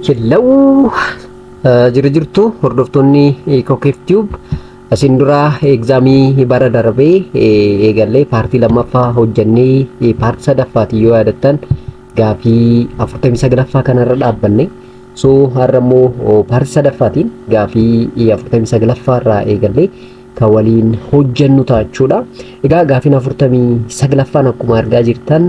Hello, jirtu hordoftoonni KOOKEEF-TUBE asin dura examii bara darbee eegallee paartii lammaffaa hojjannee paartii sadaffaati yoo yaadattan gaafii 49ffaa kanarra dhaabbanne. So har'ammoo paartii sadaffaatiin gaafii 49ffaa irraa eegallee kan waliin hojjannu taachuudha. Egaa gaafiin 49ffaan akkuma argaa jirtan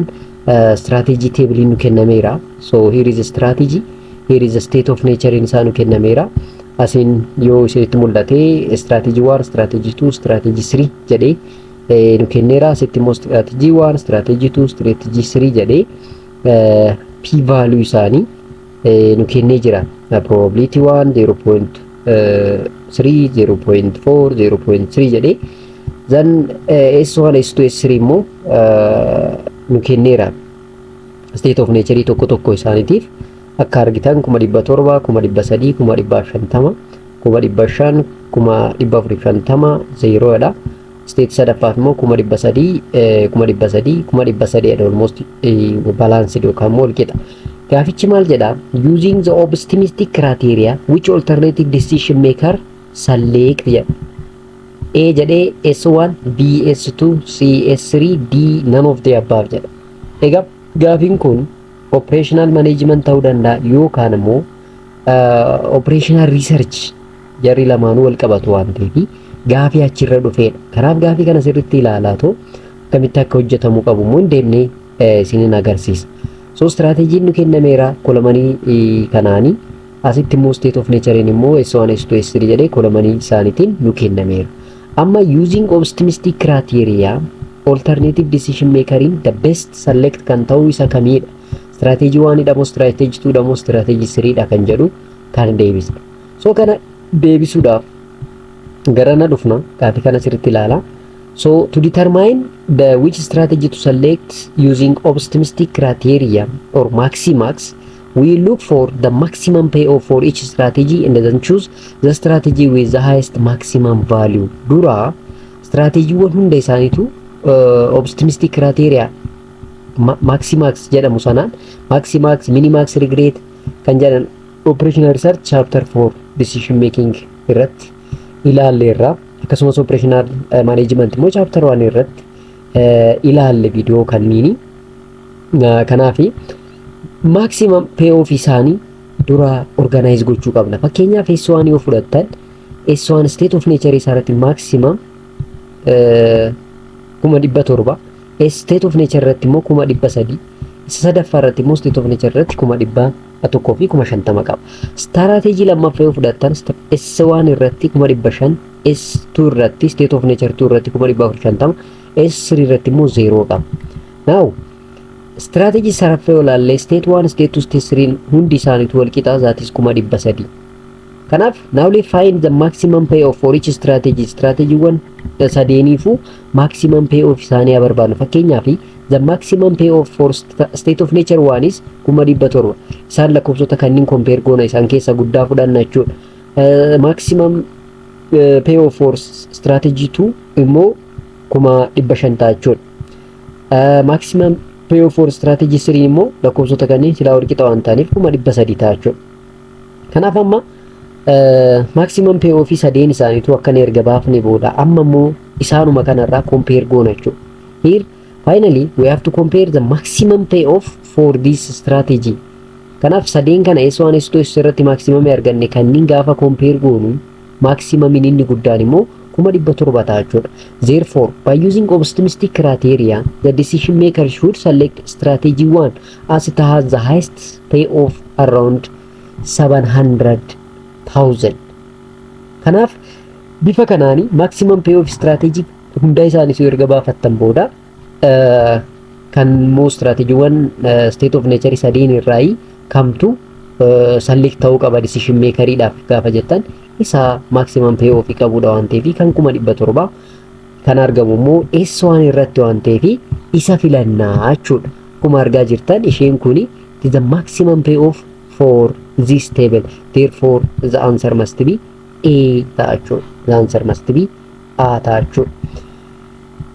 strategy table nu kennameera. So here is a strategy. Here is the state of nature in isaanu kennameera. Asin yoo isinitti mul'ate strategy 1, strategy 2, strategy 3 jedhee nu kenneera. Asitti immoo strategy 1, strategy 2, strategy 3 jedhee p value isaanii nu kennee jira. Probability 1 0.3, 0.4, 0.3 jedhee then S1, S2, S3 immoo nu kenneera. State of nature tokko tokko isaaniitiif akka argitan 1700, 300, 550, 500, 450 zeroodha. State sadaffaaf immoo 300, 300 almost balanced yookaan immoo walqixa. Gaafichi maal jedha? Using the optimistic criteria which alternative decision maker select jedha. A jedhee S1, B, S2, C, S3, D none of the above jedha. Egaa gaafiin kun operational management ta'uu danda'a yookaan immoo operational research jarri lamaanuu wal qabatu waan ta'eef gaafii achirra dhufeedha. Kanaaf gaafii kana sirriitti ilaalaa too akkamitti akka hojjetamuu qabu immoo deemnee isiniin agarsiisa. So strategiin nu kennameera kolomanii kanaanii asitti immoo state of nature immoo S1, S2, S3 jedhee kolomanii isaaniitiin nu kennameera. Amma using optimistic criteria alternative decision maker in the best select kan ta'uu isa kamiidha? Strategy 1 dha moo strategy 2 dha moo strategy 3 dha kan jedhu kan deebisna. So kana deebisuudhaaf garana dhufna gaafii kana sirriitti ilaala. So to determine the which strategy to select using optimistic criteria or maximax, we look for the maximum payoff for each strategy and then choose the strategy with the highest maximum value. Dura strategy one hunda isaaniitu optimistic criteria maximax jedhamu sanaan maximax, minimax, regret kan jedhan operational research chapter 4 decision making irratti ilaalleerra. Akkasumas operational management immoo chapter 1 irratti ilaalle video kanniini. Kanaafi maximum payoff isaanii dura organize gochuu qabna. Fakkeenyaaf S1 yoo fudhattan S1 state of nature isaarratti maximum 1700, state of nature irratti immoo 300, sadaffaa irratti immoo state of nature irratti 150 qaba. Strategy lammaffaa yoo fudhattan S1 irratti 500, S2 irratti state of nature 2 irratti 450, S3 irratti immoo 0 qaba. Now strategy saraffaa yoo ilaalle state 1, state 2, state 3 hundi isaaniitu wal qixa zaatis 300. Kanaaf now let's find the maximum payoff for each strategy. Strategy 1 sadeeniifu maximum payoff isaanii barbaadna. Fakkeenyaaf the maximum payoff for state of nature 1 is 700. Isaan lakkoofsota kanneen compare goona isaan keessa guddaa fudhanna jechuudha. Maximum payoff for strategy 2 immoo 500 ta'a jechuudha. Maximum payoff for strategy 3 immoo lakkoofsota kanneen silaa wal qixa waan ta'aniif 300 ta'a jechuudha. Kanaaf amma maximum payoff sadeen isaaniitu akka erga baafne booda amma immoo isaanuma kanarraa compare goona jechuudha. Here finally we have to compare the maximum payoff for this strategy. Kanaaf sadeen kana S1, S2, S3 irratti maximum arganne kanneen gaafa compare goonu maximum inni guddaan immoo 700 ta'a jechuudha. Therefore by using optimistic criteria the decision maker should select strategy 1 as it has the highest payoff around 700,000. Kanaaf bifa kanaani maximum payoff strategy hunda isaanii soo erga baafattan booda kan moo strategy 1 state of nature sadeen irraa kamtu select ta'uu qaba decision makeriidhaaf gaafa jettan isa maximum payoff qabudha waan ta'eef kan 700 kan argamu immoo S1 irratti waan ta'eef isa filannaa jechuudha. Kuma argaa jirtan isheen kuni the maximum payoff for this table. Therefore the answer must be A ta'a jechuudha. The answer must be A ta'a jechuudha.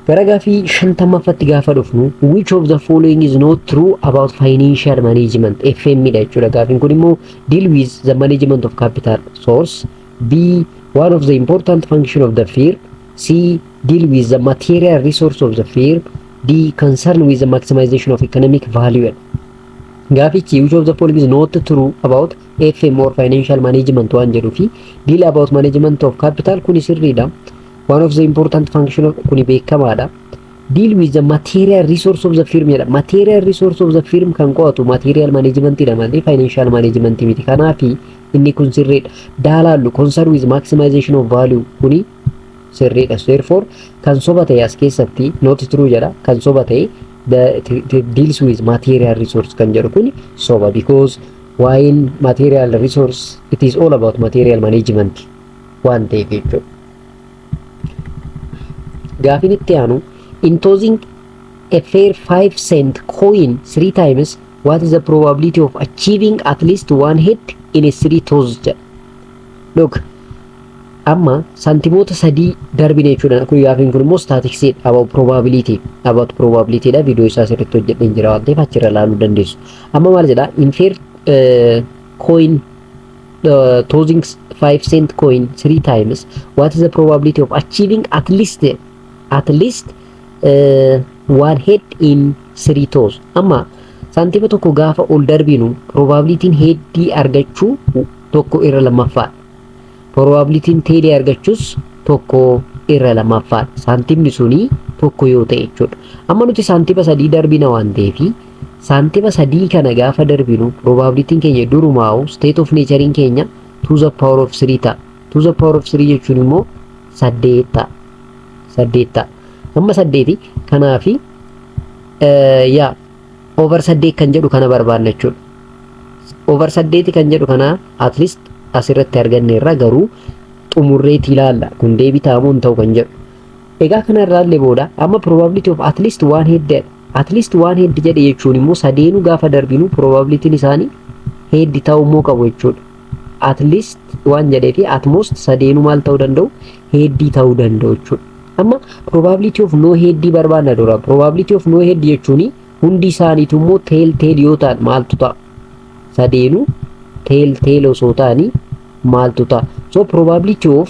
Gara gaafii 50ffatti gaafa dhufnu which of the following is not true about financial management? FM dha jechuudha. Gaafiin kun immoo deal with the management of capital source, B one of the important function of the firm, C deal with the material resource of the firm, D concern with the maximization of economic value. Gaafichi which of the following is not true about FM or financial management waan jedhu fi deal about management of capital kuni sirriidha. One of the important function of kuni beekamaadha. Deal with the material resource of the firm jedha. Material resource of the firm kan qo'atu material management dha malee financial management miti. Kanaafi inni kun sirriidha. Daalaallu concern with maximization of value kuni sirriidha. Therefore kan soba ta'e as keessatti not true jedha. Kan soba ta'e the deals with material resource kan jedhu kuni soba, because while material resource it is all about material management waan ta'eef jechuudha. Gaafin itti aanu in tossing a fair 5-cent coin 3 times what is the probability of achieving at least one hit in a 3 toss jedha. Look, amma santimoota sadii darbine jechuudha. Kun gaafiin kun immoo statistics about probability dha. Video isaa asirratti hojjedheen jira waan ta'eef achirra ilaaluu dandeessu. Amma maal jedha in fair coin tossing 5-cent coin 3 times what is the probability of achieving at least one hit in 3 toss. Amma santima tokko gaafa ol darbinu probabilitiin heddii argachuu tokko irra lammaffaa, probabilitiin teelee argachuus tokko irra lammaffaa. Saantimni suni tokko yoo ta'e jechuudha. Amma nuti saantima sadii darbina waan ta'eef saantima sadii kana gaafa darbinu probabilitiin keenya durumaa'u state of naturein keenya to the power of 3 ta'a. To the power of 3 jechuun immoo 8 ta'a. Amma 8 kanaafi yaa over 8 kan jedhu kana barbaanna jechuudha. Over 8 kan jedhu kana at least asirratti arganneerra, garuu xumurreetii ilaalla kun deebitaamoo hin ta'u kan jedhu. Egaa kana irraallee booda amma probability of at least one head jedhe jechuun immoo sadeenu gaafa darbinu probabilitiin isaanii head ta'uu immoo qabu jechuudha. At least waan jedhee fi at most sadeenu maal ta'uu danda'u head ta'uu danda'u jechuudha. Amma probability of no head barbaanna dura. Probability of no head jechuun hundi isaaniitu immoo tail yoo ta'an maaltu ta'a? Sadeenu tail osoo ta'anii maaltu ta'a? So probability of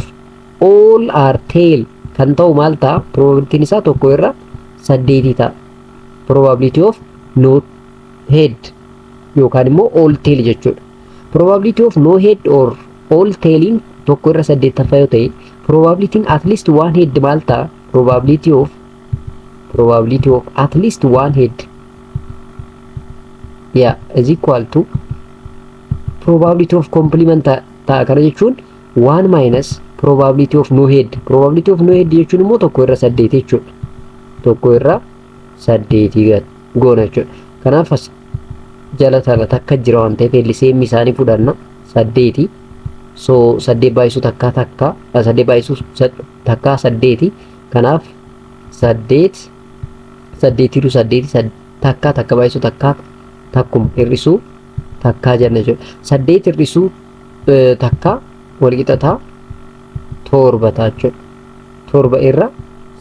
all are tail kan ta'u maal ta'a? Probabilitiin isaa tokko irra 8 ta'a. Probability of no head yookaan immoo all tail jechuudha. Probability of no head or all tailin tokko irra 8 yoo ta'e probabilitiin at least one head maal ta'a? Probability of at least one head is equal to probability of complement ta'a. Kana jechuun 1 minus probability of no head. Probability of no head jechuun immoo tokko irra 8 jechuudha. Tokko irra 8 goona jechuudha. Kanaaf as jala tana takka jira waan ta'eef LCM isaanii fudhanna 8. So 8 baay'isuu takka 8 baay'isuu takka 8. Kanaaf 8 takka baay'isuu takka takkum hir'isuu takka jenna jechuudha. 8 hir'isuu takka walqixa ta'a 7 ta'a jechuudha. 7 irra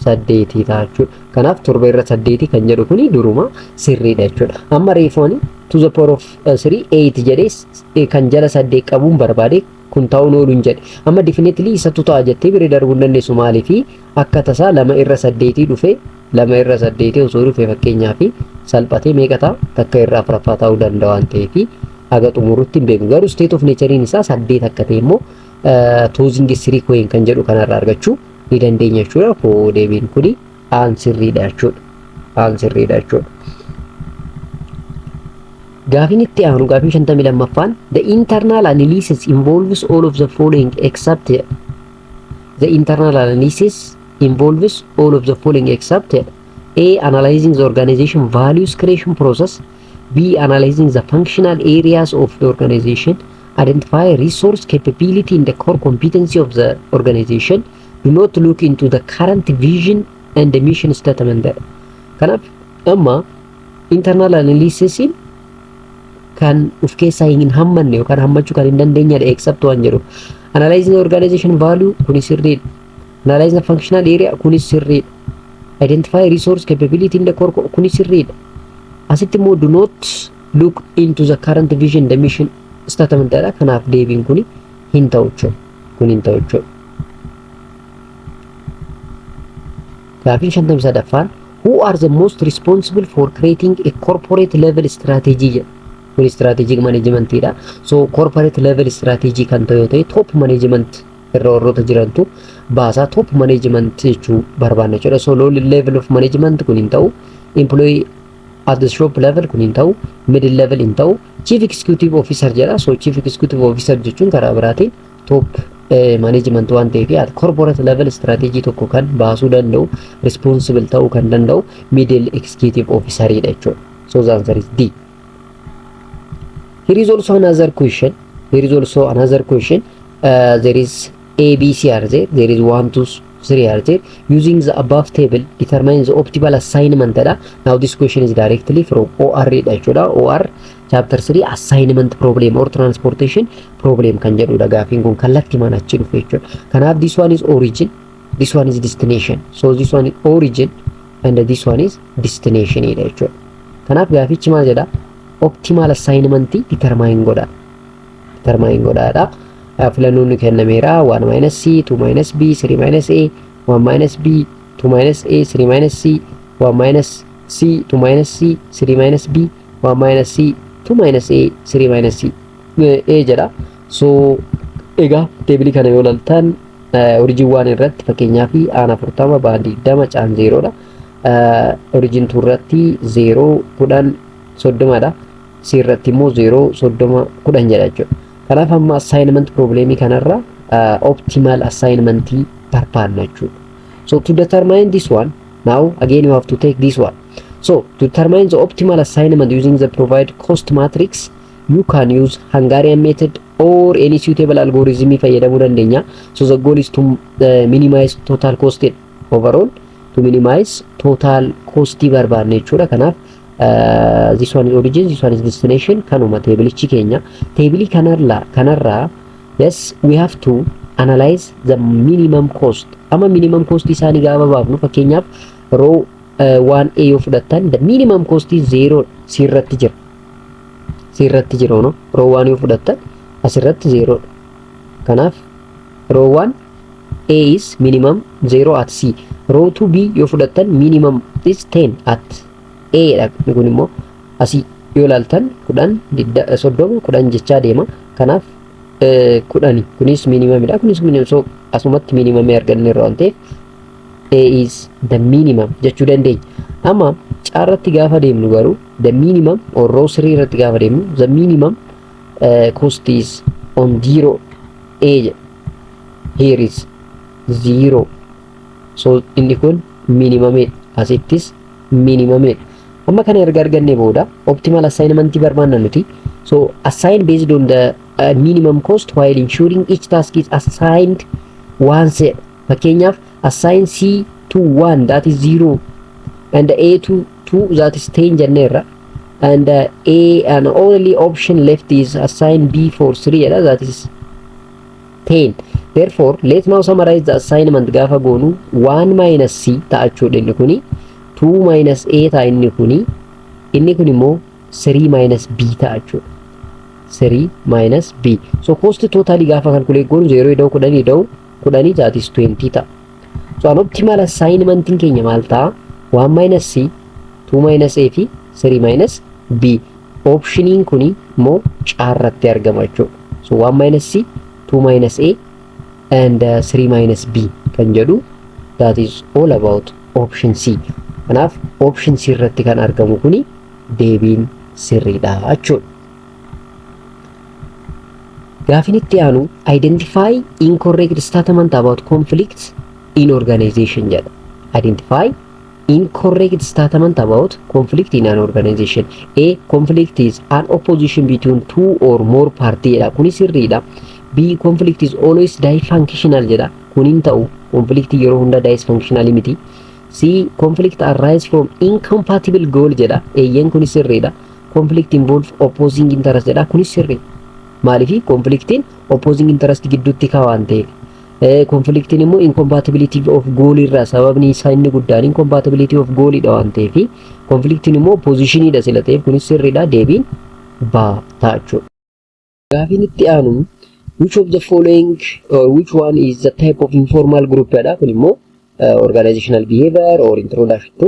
8 ta'a jechuudha. Kanaaf 7 irra 8 kan jedhu kuni duruma sirriidha jechuudha. Amma reefooni to the power of 3 8 jedhee kan jala 8 qabuun barbaade kun ta'uu ooluun jedhe. Amma definitely isatu ta'a jettee bira darbuu dandeessu. Maaliifi akka tasaa 2 irra 8 dhufe 2 irra 8 osoo dhufe fakkeenyaaf salphatee meeqa ta'a? Takka irra 4 ta'uu danda'a waan ta'eef aga xumurutti hin beeku. Garuu state of naturein isaa 8 akka ta'e immoo tossing 3 coin kan jedhu kanarraa argachuu ni dandeenya jechuudha. Koo deebiin kuni aansirriidha jechuudha. Gaafin itti aanu gaafin 52ffaan the internal analysis involves all of the following except A. Analyzing the organization values creation process, B. Analyzing the functional areas of the organization, identify resource capability in the core competency of the organization, do not look into the current vision and the mission statement. Kanaaf amma internal analysis kan uf keessaa hin hammanne yookaan hammachuu kan hin dandeenyedha except waan jedhu. Analyzing the organization value kunis sirriidha. Analyzing the functional area kunis sirriidha. identify resource capability in the core kuni sirriidha. Asitti immoo do not look into the current vision the mission statement dha. Kanaaf deebiin kuni hin ta'u jechuudha. Kun hin ta'u jechuudha. Gaaffiin 53ffaan who are the most responsible for creating a corporate level strategy jedha. Kun strategic management dha. So corporate level strategy kan ta'u yoo ta'e top management irra warroota jirantu baasaa top management jechuu barbaanna jechuudha. So low level of management kun hin ta'u, employee at the shop level kun hin ta'u, middle level hin ta'u, chief executive officer jedha. So chief executive officer jechuun karaa biraatiin top management waan ta'eef at corporate level strategy tokko kan baasuu danda'u, responsible ta'uu kan danda'u middle executive officer dha jechuudha. So the answer is D. Here is also another question. There is A, B, C are there. There is 1, 2, 3 are there. Using the above table, determine the optimal assignment. Now this question is directly from OR. OR chapter 3 assignment problem or transportation problem kan jedhudha. Gaaffiin kun kallattii mana achi dhufe jechuudha. Kanaaf this one is origin, this one is destination. So this one is origin and this one is destination jechuudha. Kanaaf gaaffichi maal jedha? Optimal assignment determine godha. Filannoon kennameera 1 minus C, 2 minus B, 3 minus A, 1 minus B, 2 minus A, 3 minus C, 1 minus C, 2 minus C, 3 minus B, 1 minus C, 2 minus A, 3 minus C jedha. So egaa teebilii kana yoo ilaaltan origin 1 irratti fakkeenyaaf aan 40 baandii 20 caan 0 dha. Origin 2 irratti 0 10 30 dha. C irratti immoo 0 30 10 jedha jechuudha. Kanaaf amma assignment problemi kanarra optimal assignment barbaanna jechuudha. So to determine this one, now again you have to take this one. So to determine the optimal assignment using the provide cost matrix, you can use Hungarian method or any suitable algorithm fayyadamuu dandeenya. So the goal is to minimize total cost overall, to minimize total cost barbaanna jechuudha. Kanaaf this one is origin, this one is destination. Kanuma teebilichi keenya. Teebilii kanarraa yes, we have to analyze the minimum cost. Amma minimum cost isaanii gaafa baafnu fakkeenyaaf row 1A yoo fudhattan the minimum cost is 0 sirratti jira no. Row 1 yoo fudhattan asirratti 0. Kanaaf row 1 A is minimum 0 at C. Row 2B yoo fudhattan minimum is 10 at A dha. Kun immoo asii yoo ilaaltan 10 30 jechaa deema. Kanaaf 10 kunis minimum dha, kunis minimum. So asumatti minimum arganne irraa waan ta'eef A is the minimum jechuu dandeenya. Amma caarratti gaafa deemnu garuu the minimum or row 3 irratti gaafa deemnu the minimum cost is on 0 A. Here is 0. So inni kun minimum asittis minimum. Amma kana erga arganne booda optimal assignment barbaanna nuti. So assign based on the minimum cost while ensuring each task is assigned once. Fakkeenyaaf assign C to 1 that is 0 and A to 2 that is 10 jenneerra, and A and only option left is assign B for 3 that is 10. Therefore let's now summarize the assignment. Gaafa goonu 1 minus C ta'a jechuudha inni kuni, 2 minus A ta'a inni kuni, inni kun immoo 3 minus B ta'a jechuudha. 3 minus B. So cost total gaafa calculate goonu 0 ida'u 10 ida'u 10 that is 20 ta'a. So an optimal assignment keenya maal ta'a? 1 minus C, 2 minus A fi 3 minus B. Optioniin kuni immoo caarratti argama jechuudha. So 1 minus C, 2 minus A and 3 minus B kan jedhu, that is all about option C. Kanaaf option C irratti kan argamu kuni deebiin sirriidha jechuudha. Gaaffiin itti aanu identify incorrect statement about conflicts in organization jedha. Identify incorrect statement about conflict in an organization. A, conflict is an opposition between two or more parties jedha. Kuni sirriidha. B, conflict is always dysfunctional jedha. Kunin ta'u conflict yeroo hunda dysfunctional miti. C, conflict arise from incompatible goal jedha. Eeyyen kunis sirriidha. Conflict involve opposing interest jedha. Kunis sirri. Maaliif conflictiin opposing interest gidduutti ka waan ta'eef. Conflictiin immoo incompatibility of goal irraa sababni isaa inni guddaan incompatibility of goal dha waan ta'eef conflictiin immoo positionii dha sila ta'eef kunis sirriidha deebiin ta'a jechuudha. Gaafiin itti aanu which of the following or which one is the type of informal group dha kun immoo organizational behavior or introduction to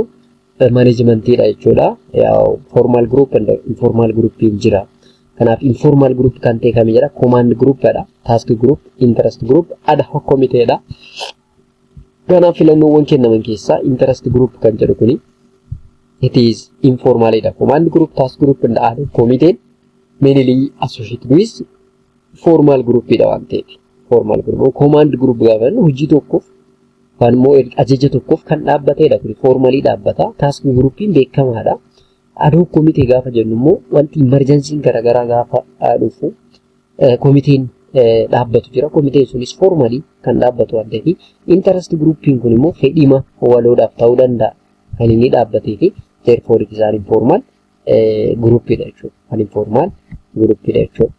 management dha jechuudha. Formal group and informal group jira. Kanaaf informal group kan ta'e kami jira command group dha, task group, interest group, ad hoc committee dha. Kanaaf filannoowwan kennaman keessaa interest group kan jedhu kuni it is informal dha. Command group, task group and ad hoc committee mainly associated with formal group dha waan ta'eef. Formal group, command group gaafa hojii tokkoof kan immoo ajaja tokkoof kan dhaabbatedha kun formally dhaabbata. Task groupiin beekamaadha. Ad hoc committee gaafa jennu immoo wanti emergency garagaraa gaafa dhufu komitiin dhaabbatu jira. Komiteen sunis formally kan dhaabbatu waan ta'eef interest groupiin kun immoo fedhima waloodhaaf ta'uu danda'a kan inni dhaabbatee fi therefore it is an informal groupidha jechuudha. An informal groupidha jechuudha.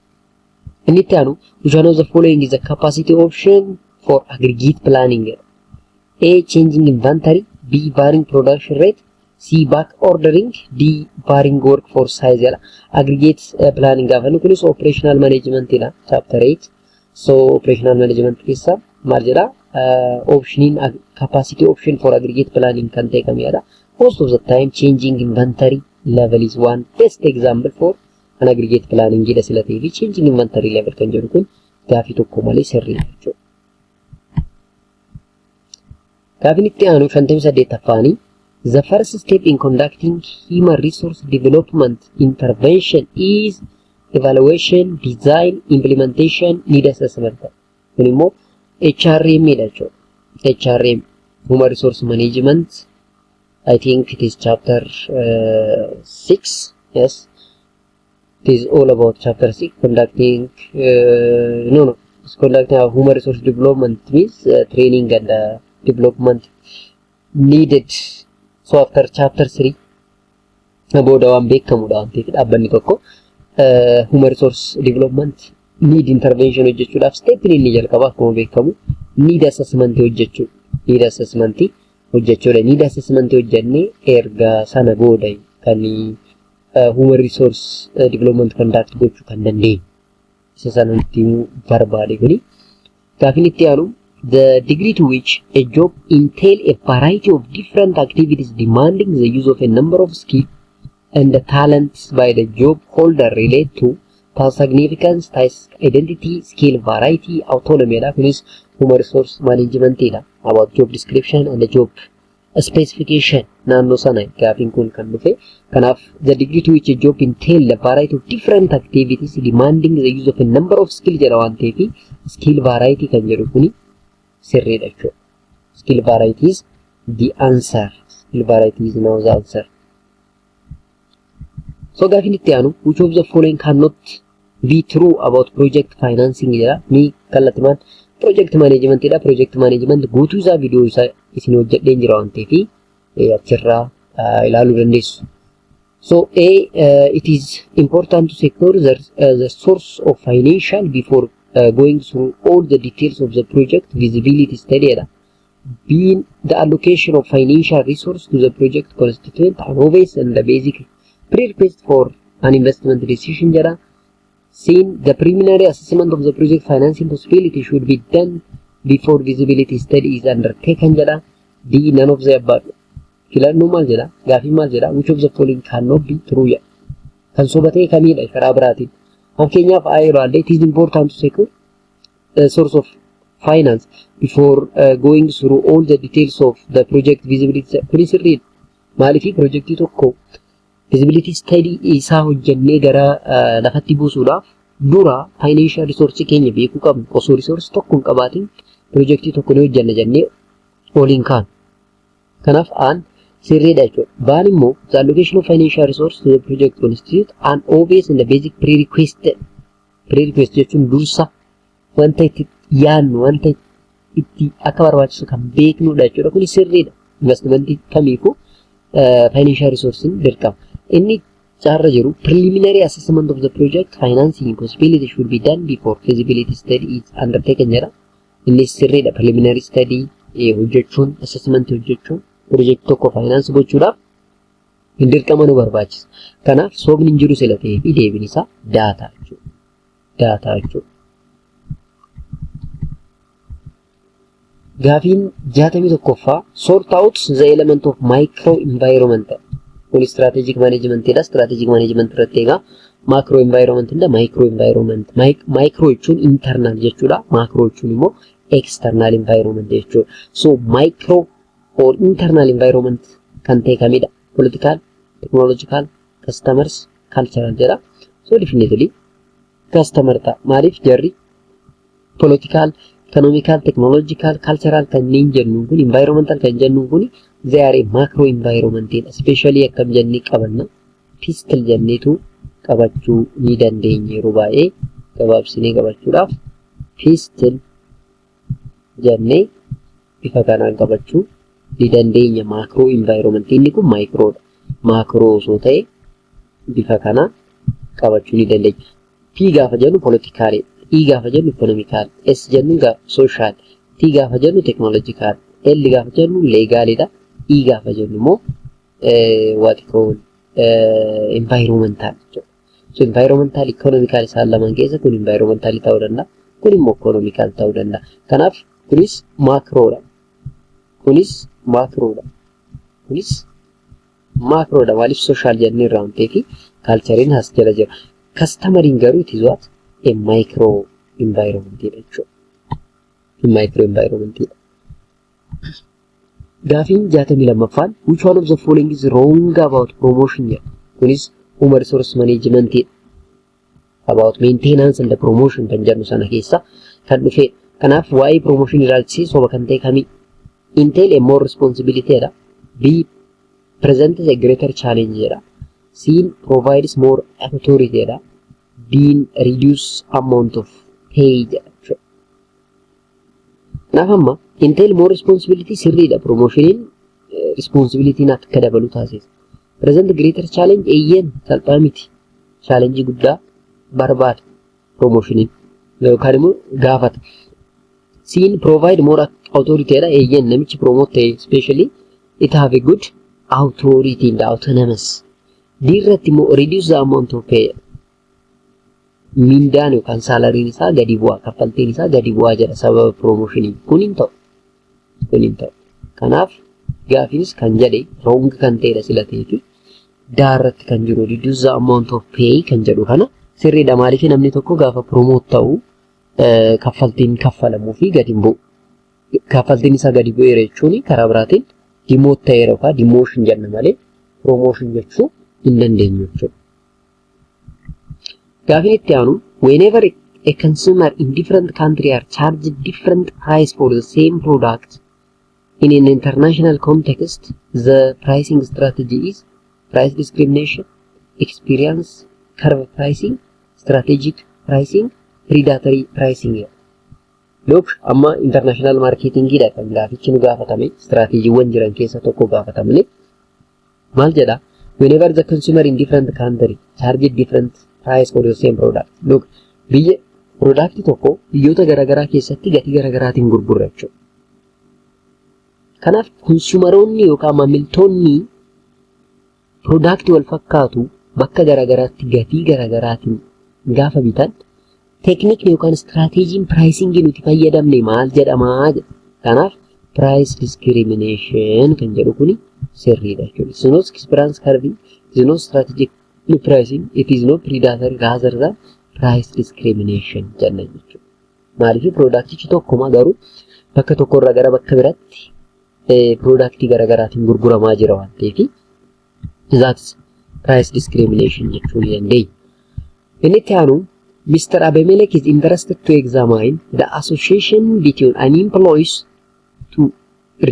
Inni itti aanu which one of the following is a capacity option for aggregate planning? A. Changing inventory, B. Varying production rate, C. Back ordering, D. Varying workforce size. Aggregate planning gaafa kunis operational management dha chapter 8. So operational management keessa maal jedha optioniin capacity option for aggregate planning kan ta'e kamidha. Most of the time changing inventory level is one best example for an aggregate planning jedha sila ta'eef changing inventory level kan jedhu kun gaafii tokko malee sirriidha jechuudha. Gaafiin itti aanu 58 the first step in conducting human resource development intervention is evaluation, design, implementation, need assessment. Kun immoo HRM dha jechuudha. HRM human resource management I think it is chapter 6. Yes, it is all about chapter 6 conducting it's conducting a human resource development means training and development needed. So after chapter 3 booda waan beekamudha waan ta'eef dhaabbanni tokko human resource development need intervention hojjechuudhaaf step inni jalqaba akkuma beekamu need assessment hojjechuudha. Need assessment hojjechuudha. Need assessment hojjennee erga sana booda kan human resource development conduct gochuu kan dandeenyu. Isa sana nutti barbaade kuni gaafiin itti aanu the degree to which a job entail a variety of different activities demanding the use of a number of skills and the talents by the job holder relate to task significance, task identity, skill variety, autonomy. That is human resource management about job description and the job specification. Naannoo sana gaafiin kun kan dhufe. Kanaaf the degree to which a job entail a variety of different activities demanding the use of a number of skills jedha waan ta'eef skill variety kan jedhu kuni sirriidha jechuudha. Skill variety is the answer. Skill variety is now the answer. So gaafiin itti aanu which of the following cannot be true about project financing jedha. Ni kallattimaan project management dha. Project management guutuu isaa video isaa isin hojjedheen jira waan ta'eef achirraa ilaaluu dandeessu. So it is important to secure the source of financial before going through all the details of the project feasibility study. Being the allocation of financial resource to the project constituent an obvious and the basic prerequisite for an investment decision. Saying the preliminary assessment of the project financing possibility should be done before feasibility study is undertaken. D. None of the above. Filannoo maal jedha? Gaafii maal jedha? Which of the following cannot be true? Kan sobatee kamidha karaa biraatiin. Fakkeenyaaf it is important to secure a source of finance before going through all the details of the project feasibility. Kuni sirriidha. Maaliif projectii tokko feasibility study isaa hojjennee gara lafatti buusuudhaaf dura financial resource keenya beekuu qabna. Osoo resource tokko hin qabaatiin projectii tokko ni hojjenna jennee oliin kaan. Kanaaf sirriidha jechuudha. Baan immoo the allocation of financial resource to the project constitute an obvious and the basic prerequisite. Prerequisite jechuun dursa wanta itti yaadnu wanta itti akka barbaachisu kan beeknudha jechuudha. Kun sirriidha. Investmentii kamiifuu financial resource dirqama. Inni chaarra jiru preliminary assessment of the project financing possibility should be done before feasibility study is undertaken jedha. Innis sirriidha. Preliminary study hojjechuun, assessment hojjechuun, project tokko finance gochuudhaaf dirqama nu barbaachisa. Kanaaf soofni hin jiru sila ta'ee fi deebiin isaa data jechuudha. Data jechuudha. Gaafiin 61ffaa sort out the element of micro environment. Kun strategic management dha. Strategic management irratti egaa macro environment dha, micro environment. Micro jechuun internal jechuudha. Macro jechuun immoo external environment jechuudha. So micro or internal environment kan ta'e kamidha? Political, technological, customers, cultural jedha. So definitely customer ta'a. Maaliif jarri political, economical, technological, cultural kanneen jennuun kun environmental kan jennuun kun they are a macro environment, especially akkam jennee qabanna fiscal jenneetu qabachuu ni dandeenya. Yeroo baay'ee gabaabsinee qabachuudhaaf fiscal jennee bifa kanaan qabachuu ni dandeenya. Macro environment inni kun micro dha. Macro osoo ta'e bifa kanaan qabachuu ni dandeenya. P gaafa jennu political, E gaafa jennu economical, S jennu social, T gaafa jennu technological, L gaafa jennu legal dha. E gaafa jennu immoo what call environmental. So environmental, economical isaan lamaan keessa kun environmental ta'uu danda'a, kun immoo economical ta'uu danda'a. Kanaaf kunis macro dha. Kunis macro dha. Kunis macro dha. Maaliif social jennee irraa waan ta'eef culturein as jala jira. Customerin garuu it is what? A micro environment jechuudha. Micro environment. Gaafiin 62ffaan which one of the following is wrong about promotion jedha. Kunis human resource management about maintenance and the promotion kan jennu sana keessa kan dhufe. Kanaaf waa'ee promotion ilaalchisee soba kan ta'e kamii? Entail a more responsibility jedha. B presents a greater challenge jedha. C provides more authority jedha. D reduce amount of pay jedha. Kanaaf amma entail more responsibility sirriidha. Promotion responsibility naaf akka dabalu taasisa. Present greater challenge eeyyen salphaa miti. Challenge guddaa barbaada promotion yookaan immoo gaafata. C provide more authority jedha. Eeyyen namichi promote ta'e especially it have a good authority and autonomous. D irratti immoo reduce the amount of pay. Mindaan yookaan salariin isaa gadi bu'aa, kaffaltiin isaa gadi bu'aa jedha sababa promotionii. Kun hin ta'u. Kun hin ta'u. Kanaaf gaafiinis kan jedhe wrong kan ta'edha sila ta'eefi daarratti kan jiru reduce the amount of pay kan jedhu kana sirriidha. Maaliif namni tokko gaafa promote ta'u kaffaltiin kaffalamuu fi gadi bu'u. Kaffaltiin isaa gadi bu'eera jechuun karaa biraatiin demote ta'eera yookaan demotion jenna malee promotion jechuu hin dandeenyu jechuudha. Gaafiin itti aanu whenever a consumer in different country are charged different price for the same product in an international context, the pricing strategy is price discrimination, experience curve pricing, strategic pricing, predatory pricing. Look, amma international marketing dha kan gaafichi nu gaafatame, strateejiiwwan jiran keessa tokko gaafatamne. Maal jedha? Whenever the consumer in different country charged different price for the same product. Look, biyya product tokko biyyoota garaagaraa keessatti gatii garaagaraatiin gurgurra jechuudha. Kanaaf konsumeroonni yookaan maamiltoonni product wal fakkaatu bakka garaagaraatti gatii garaagaraatiin gaafa bitan tekniikni yookaan strateejiin pricingii nuti fayyadamne maal jedhamaa jedha. Kanaaf price discrimination kan jedhu kuni sirriidha jechuudha. It's not experience curving, it's not strategic pricing, it is not predatory rather than price discrimination jenna jechuudha. Maaliif productichi tokkuma garuu bakka tokkorraa gara bakka biraatti productii garaagaraatiin gurguramaa jira waan ta'eef that's price discrimination jechuu ni dandeenya. Inni itti aanu Mr. Abimelech is interested to examine the association between an employees to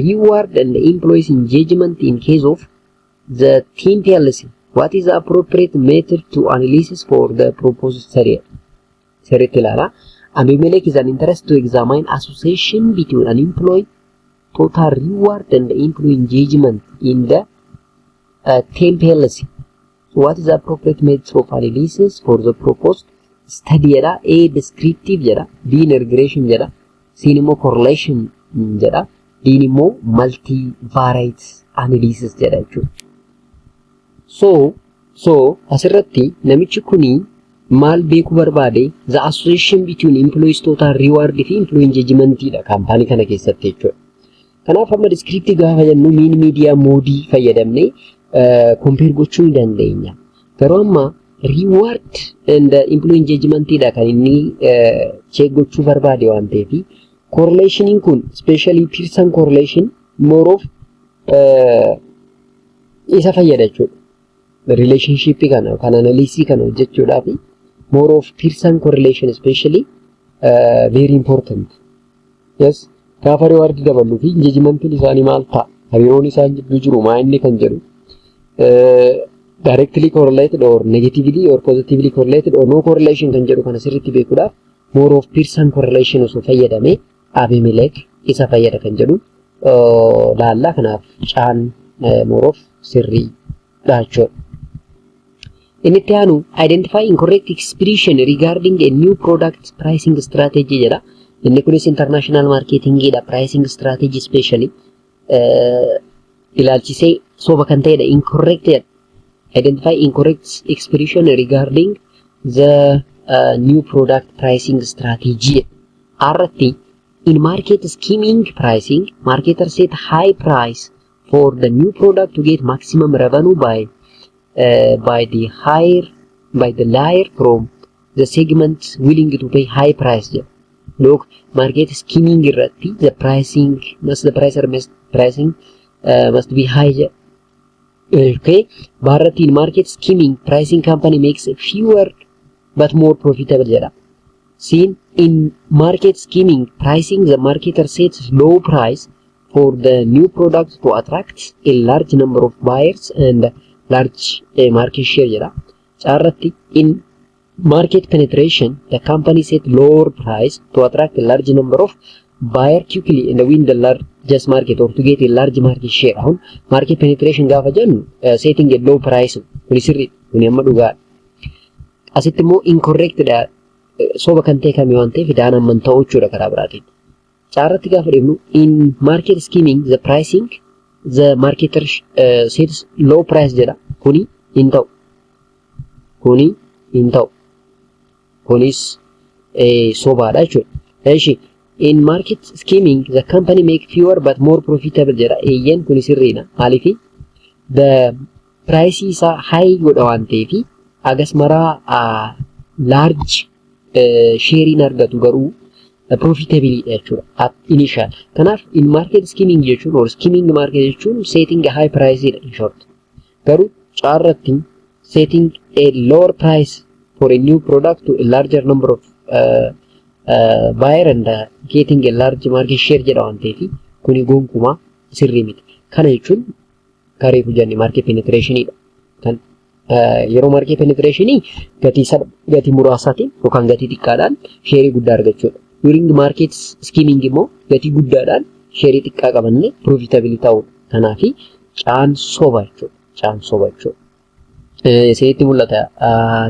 reward and the employees engagement in case of the team policy. What is the appropriate method to analysis for the proposed study? Sirriitti ilaala. Abimelech is an interest to examine association between an employee total reward and the employee engagement in the team policy. What is the appropriate method of analysis for the proposed study jedha. A descriptive jedha, B regression jedha, Siin immoo correlation jedha. Diin immoo multivariate analysis jedha jechuudha. So asirratti namichi kuni maal beekuu barbaade the association between employees total reward fi employee engagement dha kaampaanii kana keessatti jechuudha. Kanaaf amma descriptive gaafa jennu mean media MOE fayyadamne compare gochuu ni dandeenya. Garuu amma reward and employee engagement dha kan inni check gochuu barbaade waan ta'eef correlation kun especially Pearson correlation more of isa fayyada jechuudha. Relationship kana kan analysis kana hojjechuudhaaf more of Pearson correlation especially very important. Yes, gaafa reward dabalu fi engagement isaanii maal ta'a? Hariiroon isaan jidduu jiru maa inni kan jedhu directly correlated or negatively or positively correlated or no correlation kan jedhu kana sirriitti beekuudhaaf more of Pearson correlation osoo fayyadame Abimelech isa fayyada kan jedhu laalla kanaaf caan more of sirrii dhaachoodha. Inni itti aanu identify incorrect expression regarding a new product pricing strategy jedha. Inni kunis international marketing dha pricing strategy especially ilaalchisee soba kan ta'edha incorrect identify incorrect expression regarding the new product pricing strategy. Arratti in market scheming pricing marketers set high price for the new product to get maximum revenue by the liar from the segment willing to pay high price. Look, market scheming irratti the pricing must be high. Okay, Bharati in market scheming pricing company makes fewer but more profitable jada. Seen in market scheming pricing the marketer sets low price for the new product to attract a large number of buyers and large market share jada. Charratti in market penetration the company set lower price to attract a large number of buyer quickly and win the largest market or to get a large market share. Ahun market penetration gaafa jennu setting a low price kuni sirri kuni amma dhugaa asitti immoo incorrect dha soba kan ta'e kami waan ta'eef daan amman ta'uu jechuudha karaa biraatiin. Charratti gaafa deemnu in market scheming the pricing the marketer sets low price jedha kuni hin ta'u kunis sobaadha jechuudha. Eeshi in market scheming the company make fewer but more profitable jedha eeyyan kuni sirriidha maaliifi the price isa high godha waan ta'eef agas maraa large share in argatu garuu profitability jechuudha at initial. Kanaaf in market scheming jechuun or scheming market jechuun setting a high price in short. Garuu caarratti setting a lower price for a new product to a larger number of buyer and getting a large market share jedha waan ta'eef kuni gonkumaa sirrii miti. Kana jechuun karee hujanni market penetration dha. Kan yeroo market penetration gatii muraasaatiin yookaan gatii xiqqaadhaan sheerii guddaa argachuudha. During market scheming immoo gatii guddaadhaan sheerii xiqqaa qabanne profitability ta'u. Kanaaf caan soba jechuudha. Isinitti mul'ata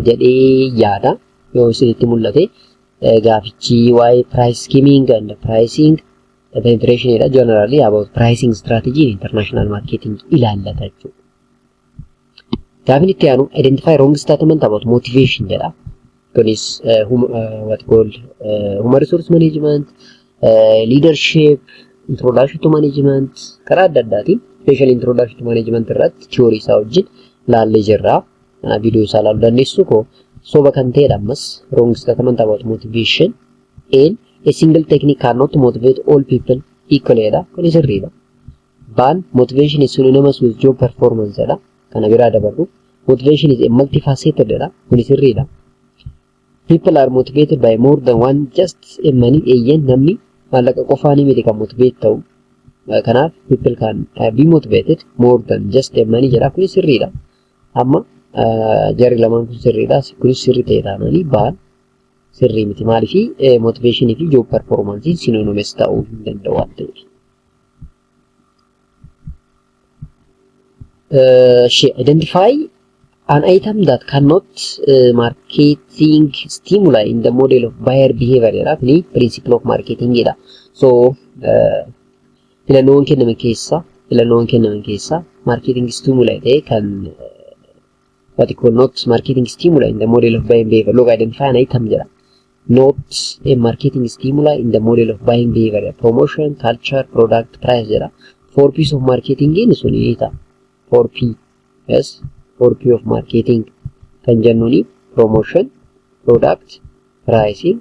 jedhee yaada yoo isinitti mul'ate gaafichi waa'ee price scheming and pricing penetration dha generally about pricing strategy in international marketing ilaallata jechuudha. Gaafni itti aanu identify wrong statement about motivation jedha. Kunis what called human resource management, leadership, introduction to management karaa adda addaatiin special introduction to management irratti theory isaa wajjin laallee jirra. Video isaa laaluu dandeessu koo soba kan ta'edha ammas wrong statement about motivation and a single technique cannot motivate all people equally dha. Kunis sirriidha. Ban motivation is synonymous with job performance dha. Kana biraa dabarru motivation is a multifaceted dha. Kunis sirriidha. People are motivated by more than one just a money eeyyan namni maallaqa qofaanii miti kan motivate ta'u. Kanaaf people can be motivated more than just a money jedha. Kunis sirriidha. Amma jarri lamaan kun sirriidha. Kunis sirrii ta'e taananii baan sirrii miti maaliifi motivation fi job performance synonymous ta'uu hin danda'u waan ta'eef. Identify an item that cannot marketing stimuli in the model of buyer behavior jedha kuni principle of marketing jedha. So filannoon kennaman keessa marketing stimuli ta'e kan what you call not marketing stimuli in the model of buying behavior. Look, identify an item jedha. Not a marketing stimuli in the model of buying behavior. Promotion, culture, product, price jedha. 4 P's of marketing in sunita. 4P. Yes, 4P of marketing. Kan jennuni promotion, product, pricing,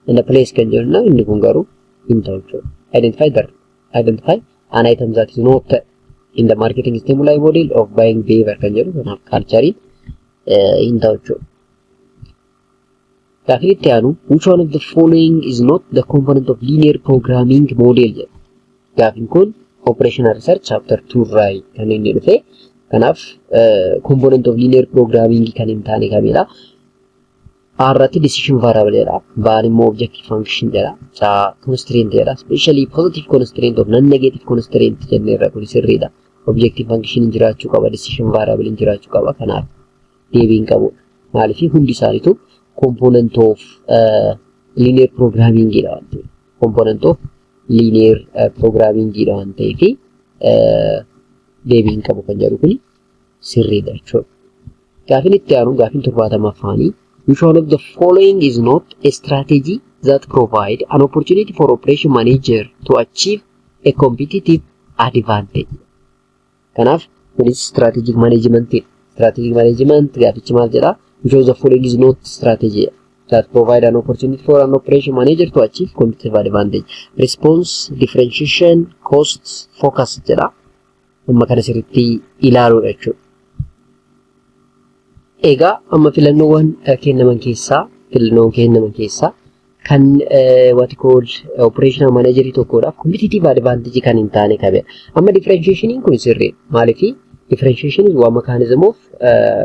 and the place kan jennu inni kun garu hinta jechuudha. Identify an item that is not in the marketing stimuli model of buying behavior kan jedhu kanaaf culture hinta jechuudha. Gaafii itti aanu which one of the following is not the component of linear programming model jedha. Gaafiin kun operational research chapter 2 irraa kan inni dhufe. Kanaaf component of linear programming kan hin taane kamidha. Irratti decision variable jedha. Baan immoo objective function jedha. Constraint jedha. Especially positive constraint of non-negative constraint jennee irra kun sirriidha. Objective function jiraachuu qaba, decision variable jiraachuu qaba. Kanaaf deebiin qabu. Maaliif hundi isaaniitu component of linear programming jedha waan ta'eef. Component of linear programming jedha waan ta'eef deebiin qabu kan jedhu kuni sirriidha jechuudha. Gaafiin itti aanu gaafiin 70 which one of the following is not a strategy that provide an opportunity for operation manager to achieve a competitive advantage. Kanaaf kunis strategic management gaafichi maal jedha? Which of the following is not strategy that provide an opportunity for an operation manager to achieve competitive advantage. Response, differentiation, costs, focus jedha. Amma kana sirriitti ilaaluudha jechuudha. Egaa amma filannoowwan kennaman keessaa kan what you call operational manager tokkodhaaf competitive advantage kan hin taane qabee. Amma differentiation kun sirrii. Maaliif differentiation is one mechanism of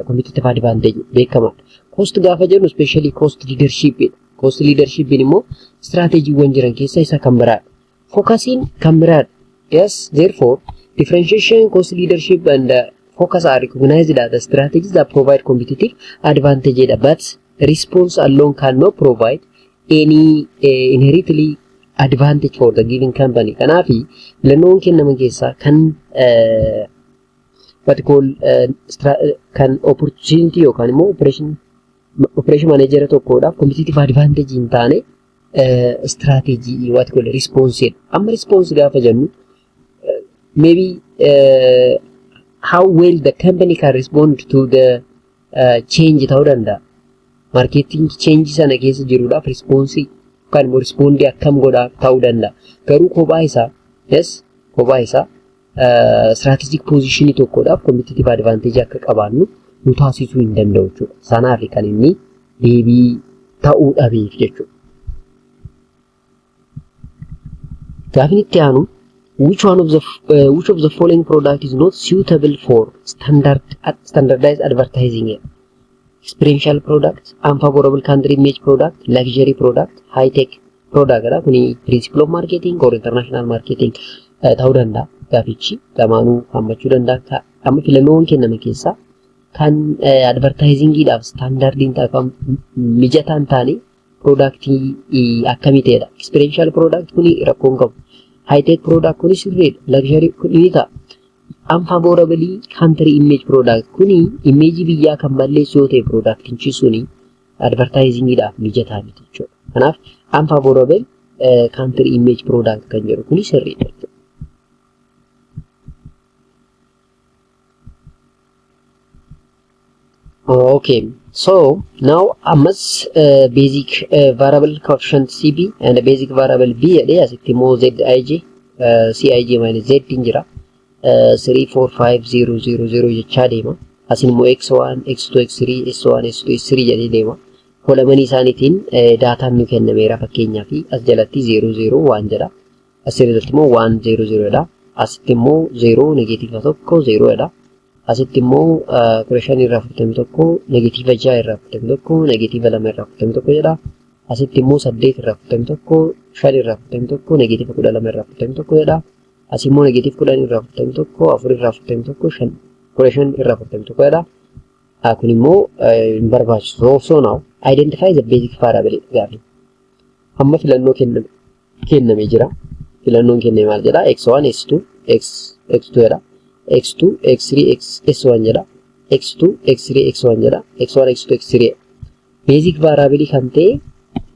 competitive advantage beekamaadha. Cost gaafa jennu especially cost leadership. Cost leadership immoo strategiiwwan jiran keessaa isa kan biraadha. Focusing kan biraadha. Yes, therefore differentiation, cost leadership, and focus are recognized as the strategies that provide competitive advantage, but response alone cannot provide any inherently advantage for the given company. Kanaaf filannoon kennaman keessaa kan what you call kan opportunity yookaan immoo operation manager tokkodhaaf competitive advantage hin taane strategy what you call response. Amma response gaafa jennu maybe how well the company can respond to the change ta'uu danda'a. Marketing change sana keessa jiruudhaaf response kan immoo respond akkam godhaa ta'uu danda'a. Garuu kophaa isaa strategic position tokkodhaaf competitive advantage akka qabaannu nu taasisuu hin danda'u jechuudha. Sanaaf kan inni deebii ta'uu dhabeef jechuudha. Gaafni itti aanu which of the following product is not suitable for standardized advertising? Experiential product, unfavorable country image product, luxury product, high tech product. Kuni principle of marketing or international marketing ta'uu danda'a. Gaafichi lamaanuu hammachuu danda'a. Amma filannoon kennaman keessaa kan advertisingiidhaaf standardiin ta'an mijataan taane productii akkamii ta'edha. Experiential product kuni rakkoon qabu. High tech product kuni sirriidha. Luxury kuni ta'a. Unfavorably country image product kuni image biyyaa kan balleessu yoo ta'e productichi suni advertisingiidhaaf mijataa miti jechuudha. Kanaaf unfavorable country image product kan jedhu kuni sirriidha. Okay, so now ammas basic variable coefficient CB and basic variable B jedhee asitti immoo ZIJ CIJ minus Z jira 34500 jechaa deema. Asin immoo X1 X2 X3 S1 S2 S3 jedhee deema. Kolamanii isaaniitiin daataan nu kennameera fakkeenyaaf as jalatti 001 jedha. Asirratti immoo 100 jedha. Asitti immoo 0 negatiiva 1 0 jedha. Asitti immoo 15 irraa 41 negatiiva 6 irraa 41 negatiiva 2 irraa 41 jedha. Asitti immoo 8 irraa 41 5 irraa 41 negatiiva 12 irraa 41 jedha. Asii immoo negatiiva 10 irraa 41 4 irraa 41 15 irraa 41 jedha. Kun immoo hin barbaachisu. So now identify the basic variable gaafi. Amma filannoo kenname jira. Filannoon kenname maal jedha? x1, x2, x2 jedha. x2, x3, x1 jedha. x2, x3, x1 jedha. x1, x2, x3. Basic variable kan ta'e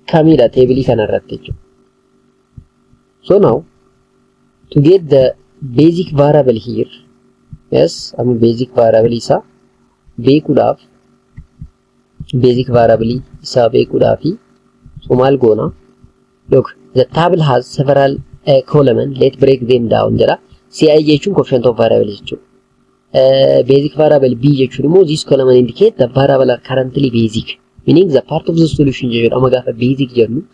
kamidha table kanarratti jechuudha. So now to get the basic variable here, yes, basic variable isa beekuudhaaf basic variable isa beekuudhaafi so maal goona? Look, the table has several columns. Let's break them down jedha. Ci jechuun coefficient of variable jechuudha. Basic variable b jechuun immoo this column indicate the variable are currently basic, meaning the part of the solution jechuudha. Amma gaafa basic jennu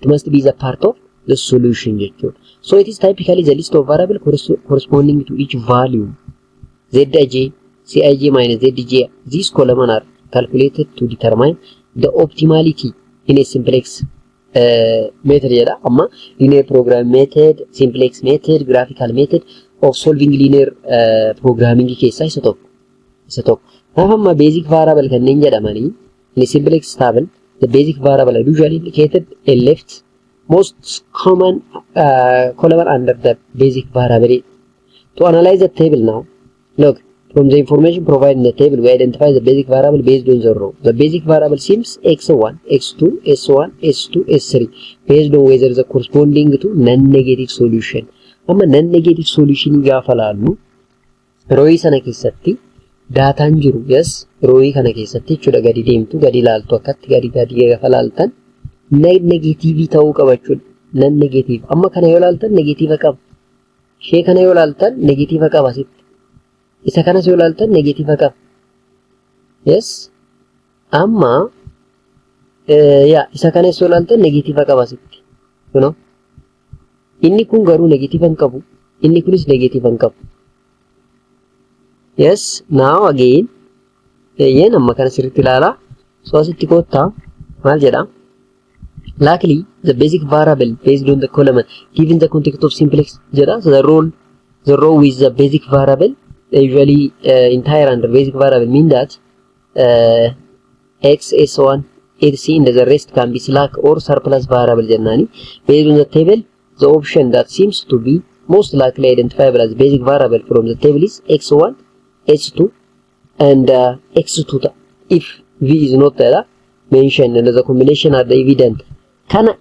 it must be the part of the solution jechuudha. So it is typically the list of variable corresponding to each value zij, cij minus zj. These columns are calculated to determine the optimality in a simplex method jedha. Amma linear programming method, simplex method, graphical method of solving linear programming keessa isa tokko. Amma basic variable kanneen jedhamani in a simplex table, the basic variable are usually indicated a left most common column under the basic variable. To analyze the table now, look, from the information provided in the table, we identify the basic variable based on the row. The basic variable seems x1, x2, s1, s2, s3 based on whether the corresponding to non-negative solution. Amma non-negative solution gaafa laallu row sana keessatti daataan jiru, yes, row kana keessatti jechuudha. Gadi deemtu, gadi laaltu, akkatti gadi gaafa laaltan negative ta'uu qaba jechuudha. Non-negative. Amma kana yoo laaltan negative qaba. Ishee kana yoo laaltan negative qaba asitti. Isa kanas yoo laaltan negative qaba. Yes. Amma isa kanas yoo laaltan negative qaba asitti. You know? Inni kun garuu negative hin qabu. Inni kunis negative hin qabu. Yes. Now again amma kana sirriitti ilaala. So asitti koottaa maal jedha? Luckily, the basic variable based on the column given the context of simplex jedha. So the row with the basic variable usually entire under basic variable mean that x, s1, etc and the rest can be slack or surplus variable jennani. Based on the table, the option that seems to be most likely identifiable as basic variable from the table is x1, h2 and x2. If v is not there mentioned and the combination are the evident. Kana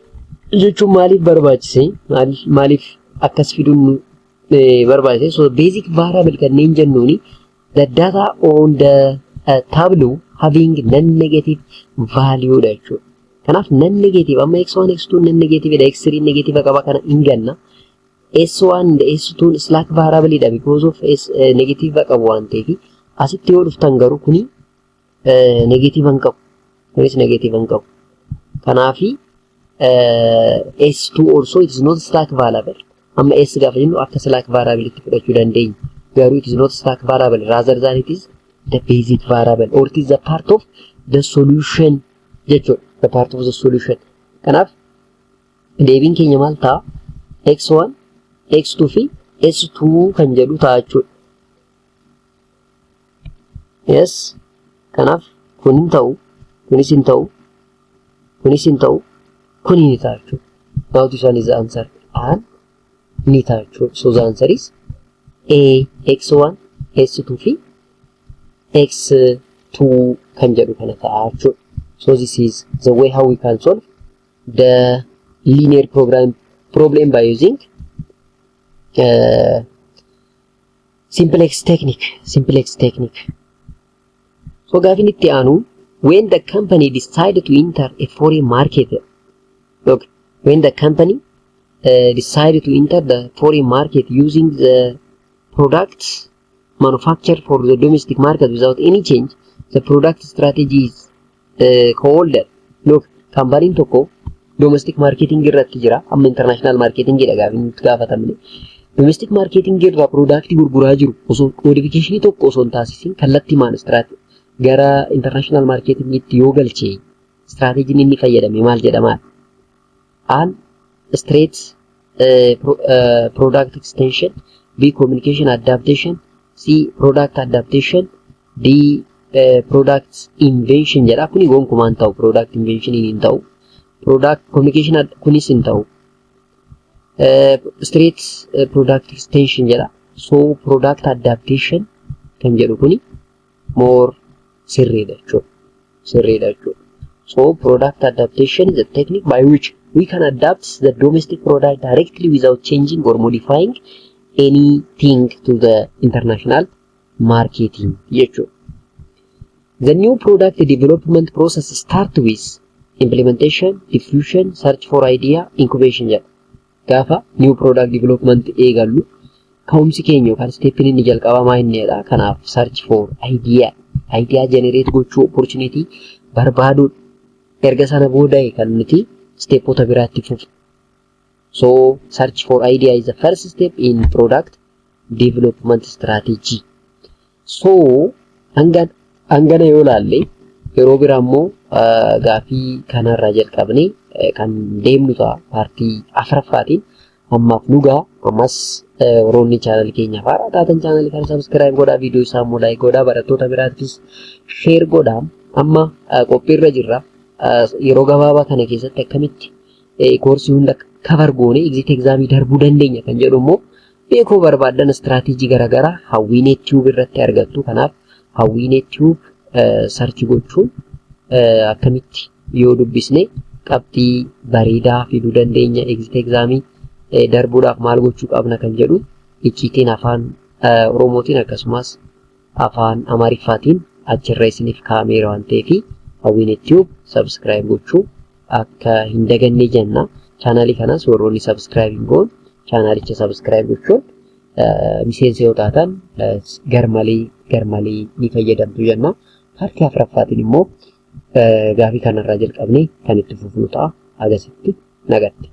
jechuun maaliif barbaachise? Maaliif akkas fiduun barbaachise? So basic variable kanneen jennuuni the data on the tableau having non-negative value dha jechuudha. Kanaaf non-negative amma x1, x2 non-negative dha, x3 negative qaba kana hin ganna. s1 and s2 slack variable dha because of negative qabu waan ta'eef asitti yoo dhuftan garuu kuni negative hin qabu. Kunis negative hin qabu. Kanaafi S2 also it is not slack variable. Amma S gaafa jennu akka slack variable itti fudhachuu dandeenya. Garuu it is not slack variable, rather than it is the basic variable or it is the part of the solution jechuudha. The part of the solution. Kanaaf deebiin keenya maal ta'a? x1, x2 fi s2 kan jedhu ta'a jechuudha. Yes. Kanaaf kun hin ta'u, kunis hin ta'u, kunis hin ta'u. Kuni ni ta'a jechuudha. Now this one is the answer. And ni ta'a jechuudha. So the answer is A, x1, s2 fi x2 kan jedhu kana ta'a jechuudha. So this is the way how we can solve the linear problem by using simplex technique. So gaafin itti aanu, when the company decided to enter a foreign market. Look, when the company decided to enter the foreign market using the products manufactured for the domestic market without any change, the product strategy is called. Look, company tokko domestic marketing irratti jira, amma international marketing jedha gaafatamne. Domestic marketing irraa product gurguraa jiru osoo modification tokko osoo hin taasisin kallattii maan strategy gara international marketing itti yoo galchee strategy inni fayyadame maal jedhama? And straight product extension, B communication adaptation, C product adaptation, D product invention jedha. Kuni gonkumaan ta'u product invention hin ta'u. Product communication kunis hin ta'u. Straight product extension jedha. So product adaptation kan jedhu kuni more sirriidha jechuudha. So product adaptation is a technique by which we can adapt the domestic product directly without changing or modifying anything to the international marketing jechuudha. The new product development process starts with implementation, diffusion, search for idea, incubation jedha. Gaafa new product development eegallu ka'umsi keenya yookaan stepin inni jalqabamaa inneedha. Kanaaf search for idea generate gochuu opportunity barbaaduu erga sana booda kan nuti stepota biraatti fufu. So search for idea is the first step in product development strategy. So hangana yoo laalle yeroo biraa immoo gaafii kanarraa jalqabnee kan deemnu ta'a paartii afuraffaatiin. Ammaaf nugaa ammas Oromoonni channel keenya faaraa taatan channel kana subscribe godhaa, video isaa immoo like godhaa, barattoota biraattis share godhaa. Amma qophiirra jirra. Yeroo gabaabaa kana keessatti akkamitti koorsii hunda cover goone exit examii darbuu dandeenya kan jedhu immoo beekuu barbaadan strategy garaagaraa hawwineettube irratti argattu. Kanaaf hawwineettube search gochuun akkamitti yoo dubbisne qabxii bareedaa fiduu dandeenya exit examii darbuudhaaf maal gochuu qabna kan jedhu icciitiin afaan Oromootiin akkasumas afaan Amaariffaatiin achirra isiniif kaa'ameera waan ta'eef hawwineettube subscribe gochuu akka hin daganne jenna. Chaanalii kanas warroonni subscribe hin goone chaanalicha subscribe gochuun miseensa yoo taatan garmalee ni fayyadamtu jenna. Paartii afuraffaatiin immoo gaafii kanarraa jalqabnee kan itti fufnu ta'a. Agasitti nagaatti.